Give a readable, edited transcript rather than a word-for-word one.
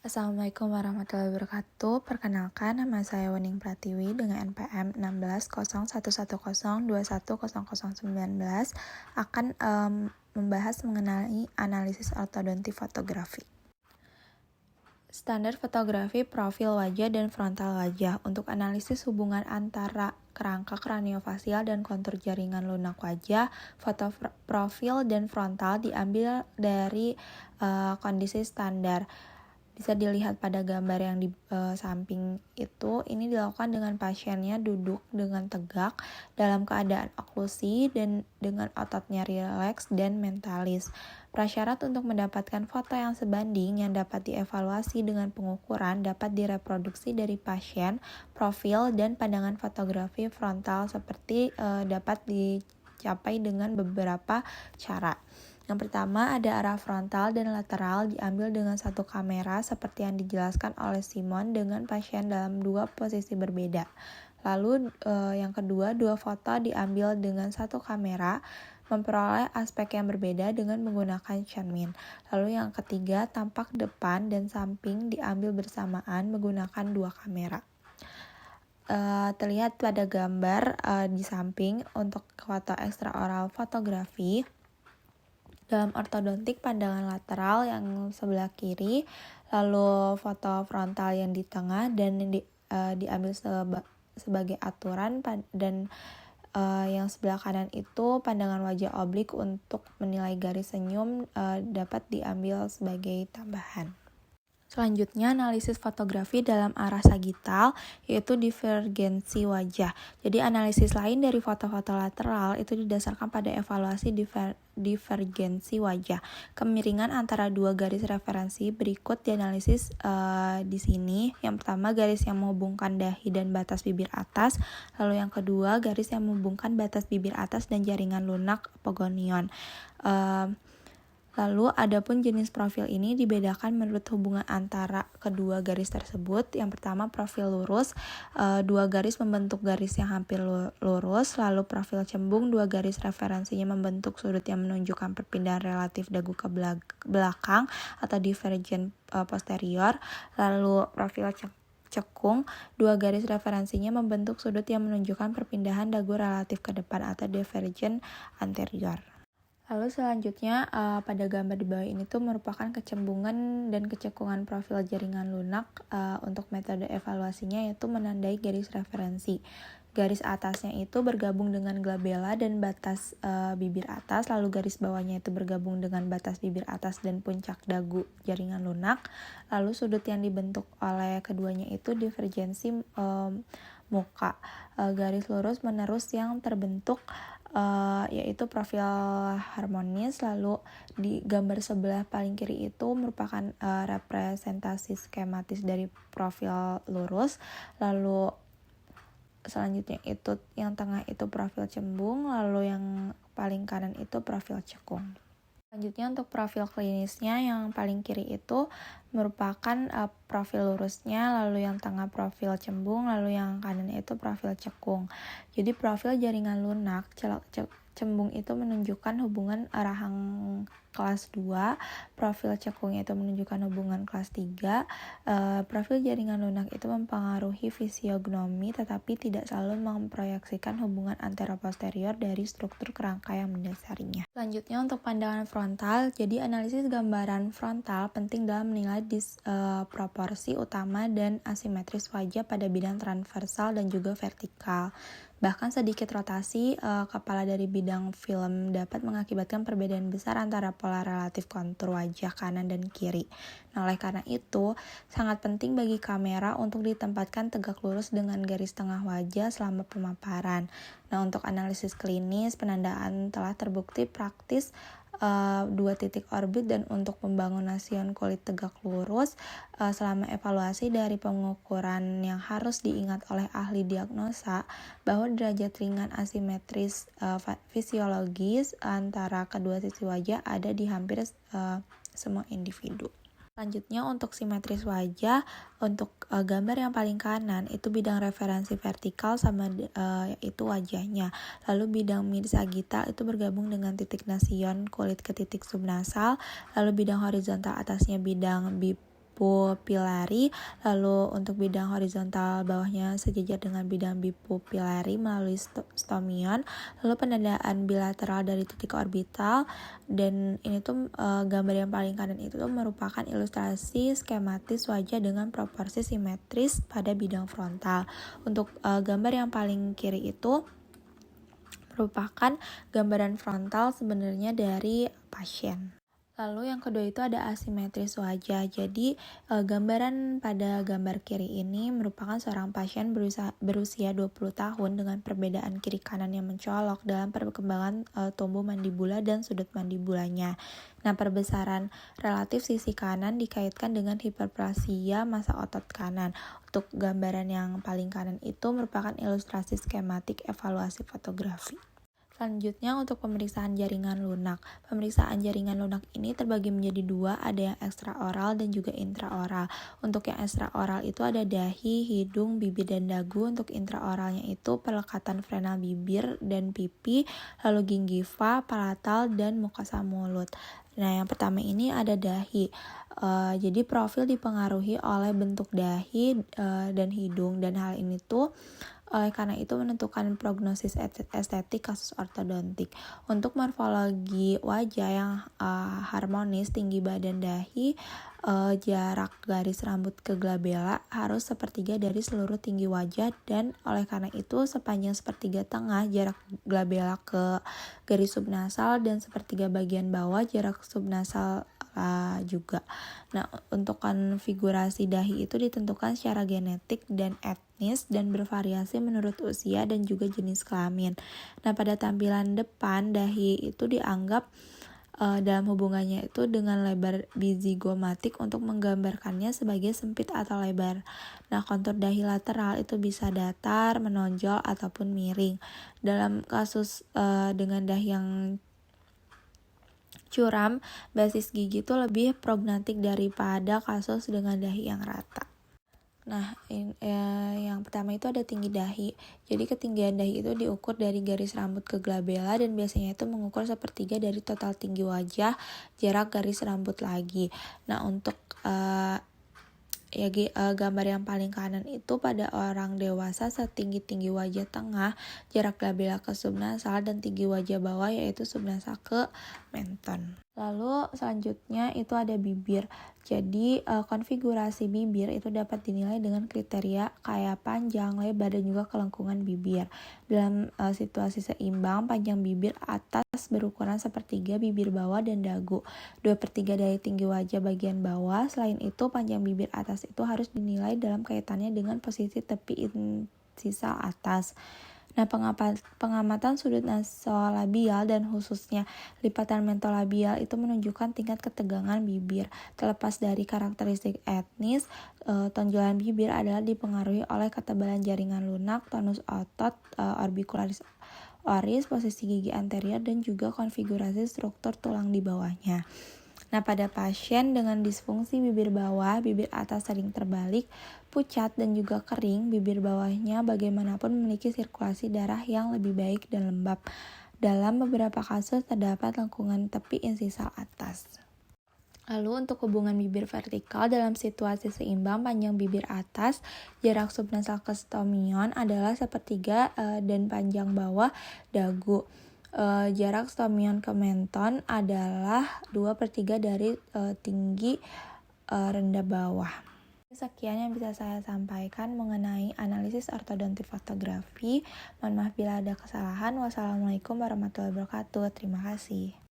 Assalamualaikum warahmatullahi wabarakatuh. Perkenalkan, nama saya Wening Pratiwi dengan NPM 160110210019 akan membahas mengenai analisis ortodonti fotografi. Standar fotografi profil wajah dan frontal wajah untuk analisis hubungan antara kerangka kraniofasial dan kontur jaringan lunak wajah. Foto profil dan frontal diambil dari kondisi standar. Bisa dilihat pada gambar yang di samping itu. Ini dilakukan dengan pasiennya duduk dengan tegak dalam keadaan oklusi dan dengan ototnya rileks dan mentalis. Prasyarat untuk mendapatkan foto yang sebanding yang dapat dievaluasi dengan pengukuran dapat direproduksi dari pasien, profil, dan pandangan fotografi frontal seperti dapat dicapai dengan beberapa cara. Yang pertama ada arah frontal dan lateral diambil dengan satu kamera seperti yang dijelaskan oleh Simon dengan pasien dalam dua posisi berbeda. Lalu yang kedua, dua foto diambil dengan satu kamera memperoleh aspek yang berbeda dengan menggunakan cermin. Lalu yang ketiga, tampak depan dan samping diambil bersamaan menggunakan dua kamera. Terlihat pada gambar di samping untuk foto ekstraoral fotografi. Dalam ortodontik pandangan lateral yang sebelah kiri, lalu foto frontal yang di tengah dan diambil sebagai aturan dan yang sebelah kanan itu pandangan wajah oblik untuk menilai garis senyum dapat diambil sebagai tambahan. Selanjutnya, analisis fotografi dalam arah sagital, yaitu divergensi wajah. Jadi, analisis lain dari foto-foto lateral itu didasarkan pada evaluasi divergensi wajah. Kemiringan antara dua garis referensi berikut dianalisis di sini. Yang pertama, garis yang menghubungkan dahi dan batas bibir atas. Lalu yang kedua, garis yang menghubungkan batas bibir atas dan jaringan lunak apogonion. Lalu, adapun jenis profil ini dibedakan menurut hubungan antara kedua garis tersebut. Yang pertama, profil lurus, dua garis membentuk garis yang hampir lurus. Lalu, profil cembung, dua garis referensinya membentuk sudut yang menunjukkan perpindahan relatif dagu ke belakang atau divergen posterior. Lalu, profil cekung, dua garis referensinya membentuk sudut yang menunjukkan perpindahan dagu relatif ke depan atau divergen anterior. Lalu selanjutnya pada gambar di bawah ini tuh merupakan kecembungan dan kecekungan profil jaringan lunak. Untuk metode evaluasinya yaitu menandai garis referensi. Garis atasnya itu bergabung dengan glabella dan batas bibir atas, lalu garis bawahnya itu bergabung dengan batas bibir atas dan puncak dagu jaringan lunak. Lalu sudut yang dibentuk oleh keduanya itu divergensi muka. Garis lurus menerus yang terbentuk yaitu profil harmonis. Lalu di gambar sebelah paling kiri itu merupakan representasi skematis dari profil lurus. Lalu selanjutnya itu yang tengah itu profil cembung, lalu yang paling kanan itu profil cekung. Selanjutnya untuk profil klinisnya yang paling kiri itu merupakan profil lurusnya, lalu yang tengah profil cembung, lalu yang kanan itu profil cekung. Jadi profil jaringan lunak cembung itu menunjukkan hubungan rahang kelas 2, profil cekung itu menunjukkan hubungan kelas 3. Profil jaringan lunak itu mempengaruhi fisiognomi tetapi tidak selalu memproyeksikan hubungan antero-posterior dari struktur kerangka yang mendasarinya. Selanjutnya untuk pandangan frontal, jadi analisis gambaran frontal penting dalam menilai disproporsi utama dan asimetris wajah pada bidang transversal dan juga vertikal. Bahkan sedikit rotasi kepala dari bidang film dapat mengakibatkan perbedaan besar antara pola relatif kontur wajah kanan dan kiri. Nah, oleh karena itu, sangat penting bagi kamera untuk ditempatkan tegak lurus dengan garis tengah wajah selama pemaparan. Nah, untuk analisis klinis, penandaan telah terbukti praktis 2 titik orbit dan untuk pembangunan sion kulit tegak lurus selama evaluasi dari pengukuran yang harus diingat oleh ahli diagnosa bahwa derajat ringan asimetris fisiologis antara kedua sisi wajah ada di hampir semua individu. Selanjutnya untuk simetris wajah, untuk gambar yang paling kanan itu bidang referensi vertikal sama itu wajahnya. Lalu bidang mid sagital itu bergabung dengan titik nasion kulit ke titik subnasal. Lalu bidang horizontal atasnya bidang bipupillary, lalu untuk bidang horizontal bawahnya sejajar dengan bidang bipupillary melalui stomion, lalu penandaan bilateral dari titik orbital. Dan ini tuh gambar yang paling kanan itu tuh merupakan ilustrasi skematis wajah dengan proporsi simetris pada bidang frontal. Untuk gambar yang paling kiri itu merupakan gambaran frontal sebenarnya dari pasien. Lalu yang kedua itu ada asimetris wajah. Jadi gambaran pada gambar kiri ini merupakan seorang pasien berusia 20 tahun dengan perbedaan kiri kanan yang mencolok dalam perkembangan tumbuh mandibula dan sudut mandibulanya. Nah, perbesaran relatif sisi kanan dikaitkan dengan hiperplasia massa otot kanan. Untuk gambaran yang paling kanan itu merupakan ilustrasi skematik evaluasi fotografi. Selanjutnya untuk pemeriksaan jaringan lunak. Pemeriksaan jaringan lunak ini terbagi menjadi dua, ada yang ekstraoral dan juga intraoral. Untuk yang ekstraoral itu ada dahi, hidung, bibir, dan dagu. Untuk intraoralnya itu perlekatan frenal bibir dan pipi, lalu gingiva, palatal, dan mukosa mulut. Nah, yang pertama ini ada dahi. Jadi profil dipengaruhi oleh bentuk dahi dan hidung, dan hal ini tuh oleh karena itu menentukan prognosis estetik kasus ortodontik. Untuk morfologi wajah yang harmonis, tinggi badan dahi, jarak garis rambut ke glabella harus sepertiga dari seluruh tinggi wajah, dan oleh karena itu sepanjang sepertiga tengah jarak glabella ke garis subnasal, dan sepertiga bagian bawah jarak subnasal juga. Nah, untuk konfigurasi dahi itu ditentukan secara genetik dan etnis dan bervariasi menurut usia dan juga jenis kelamin. Nah, pada tampilan depan dahi itu dianggap dalam hubungannya itu dengan lebar bizigomatik untuk menggambarkannya sebagai sempit atau lebar. Nah, kontur dahi lateral itu bisa datar, menonjol, ataupun miring. Dalam kasus dengan dahi yang curam, basis gigi itu lebih prognatik daripada kasus dengan dahi yang rata. Nah, yang pertama itu ada tinggi dahi. Jadi ketinggian dahi itu diukur dari garis rambut ke glabella, dan biasanya itu mengukur sepertiga dari total tinggi wajah, jarak garis rambut lagi. Nah, untuk gambar yang paling kanan itu pada orang dewasa setinggi wajah tengah, jarak glabella ke subnasal, dan tinggi wajah bawah yaitu subnasal ke menton. Lalu selanjutnya itu ada bibir. Jadi konfigurasi bibir itu dapat dinilai dengan kriteria kayak panjang, lebar, dan juga kelengkungan bibir. Dalam situasi seimbang, panjang bibir atas berukuran sepertiga bibir bawah dan dagu, 2/3 dari tinggi wajah bagian bawah. Selain itu, panjang bibir atas itu harus dinilai dalam kaitannya dengan posisi tepi insisal atas. Nah, pengamatan sudut nasolabial dan khususnya lipatan mentolabial itu menunjukkan tingkat ketegangan bibir. Terlepas dari karakteristik etnis, tonjolan bibir adalah dipengaruhi oleh ketebalan jaringan lunak, tonus otot orbicularis oris, posisi gigi anterior, dan juga konfigurasi struktur tulang di bawahnya. Nah, pada pasien dengan disfungsi bibir bawah, bibir atas sering terbalik, pucat, dan juga kering, bibir bawahnya bagaimanapun memiliki sirkulasi darah yang lebih baik dan lembab. Dalam beberapa kasus terdapat lengkungan tepi insisal atas. Lalu untuk hubungan bibir vertikal dalam situasi seimbang, panjang bibir atas, jarak subnasal ke stomion adalah sepertiga dan panjang bawah dagu. Jarak stomion ke menton adalah 2/3 dari tinggi rendah bawah. Sekian yang bisa saya sampaikan mengenai analisis ortodontik fotografi. Mohon maaf bila ada kesalahan. Wassalamualaikum warahmatullahi wabarakatuh. Terima kasih.